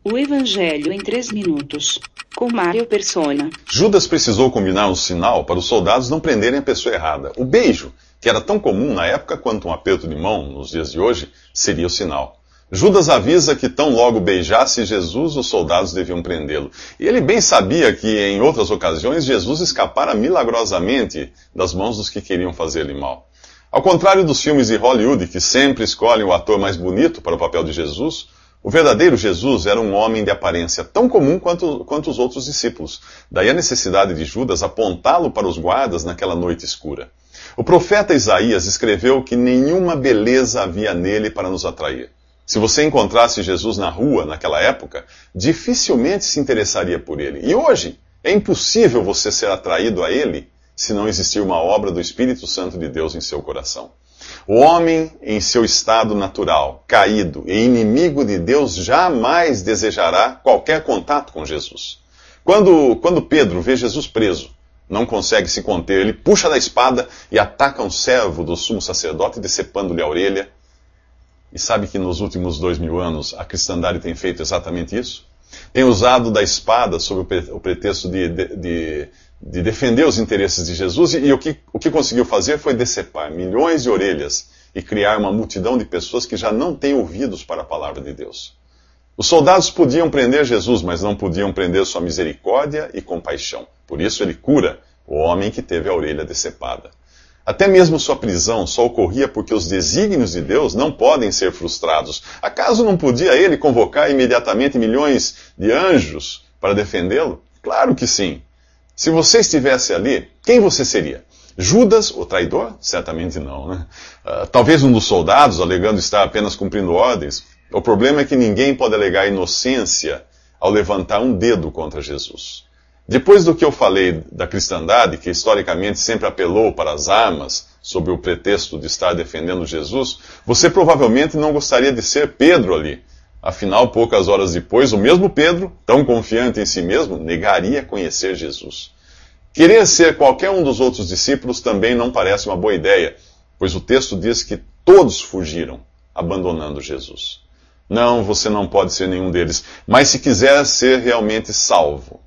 O Evangelho em 3 minutos, com Mário Persona. Judas precisou combinar um sinal para os soldados não prenderem a pessoa errada. O beijo, que era tão comum na época quanto um aperto de mão nos dias de hoje, seria o sinal. Judas avisa que tão logo beijasse Jesus, os soldados deviam prendê-lo. E ele bem sabia que, em outras ocasiões, Jesus escapara milagrosamente das mãos dos que queriam fazer-lhe mal. Ao contrário dos filmes de Hollywood, que sempre escolhem o ator mais bonito para o papel de Jesus, o verdadeiro Jesus era um homem de aparência tão comum quanto os outros discípulos. Daí a necessidade de Judas apontá-lo para os guardas naquela noite escura. O profeta Isaías escreveu que nenhuma beleza havia nele para nos atrair. Se você encontrasse Jesus na rua naquela época, dificilmente se interessaria por ele. E hoje, é impossível você ser atraído a ele se não existir uma obra do Espírito Santo de Deus em seu coração. O homem, em seu estado natural, caído e inimigo de Deus, jamais desejará qualquer contato com Jesus. Quando Pedro vê Jesus preso, não consegue se conter, ele puxa da espada e ataca um servo do sumo sacerdote, decepando-lhe a orelha. E sabe que nos últimos 2000 anos a cristandade tem feito exatamente isso? Tem usado da espada sob o pretexto de defender os interesses de Jesus, e o que conseguiu fazer foi decepar milhões de orelhas e criar uma multidão de pessoas que já não têm ouvidos para a palavra de Deus. Os soldados podiam prender Jesus, mas não podiam prender sua misericórdia e compaixão. Por isso ele cura o homem que teve a orelha decepada. Até mesmo sua prisão só ocorria porque os desígnios de Deus não podem ser frustrados. Acaso não podia ele convocar imediatamente milhões de anjos para defendê-lo? Claro que sim. Se você estivesse ali, quem você seria? Judas, o traidor? Certamente não, né? Talvez um dos soldados, alegando estar apenas cumprindo ordens. O problema é que ninguém pode alegar inocência ao levantar um dedo contra Jesus. Depois do que eu falei da cristandade, que historicamente sempre apelou para as armas, sob o pretexto de estar defendendo Jesus, você provavelmente não gostaria de ser Pedro ali. Afinal, poucas horas depois, o mesmo Pedro, tão confiante em si mesmo, negaria conhecer Jesus. Querer ser qualquer um dos outros discípulos também não parece uma boa ideia, pois o texto diz que todos fugiram, abandonando Jesus. Não, você não pode ser nenhum deles, mas se quiser ser realmente salvo,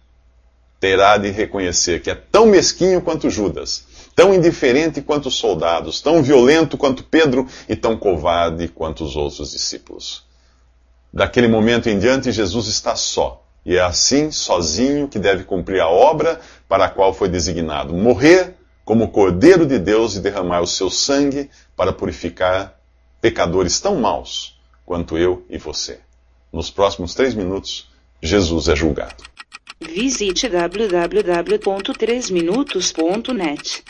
terá de reconhecer que é tão mesquinho quanto Judas, tão indiferente quanto os soldados, tão violento quanto Pedro e tão covarde quanto os outros discípulos. Daquele momento em diante, Jesus está só. E é assim, sozinho, que deve cumprir a obra para a qual foi designado. Morrer como Cordeiro de Deus e derramar o seu sangue para purificar pecadores tão maus quanto eu e você. Nos próximos 3 minutos, Jesus é julgado. Visite www.3minutos.net.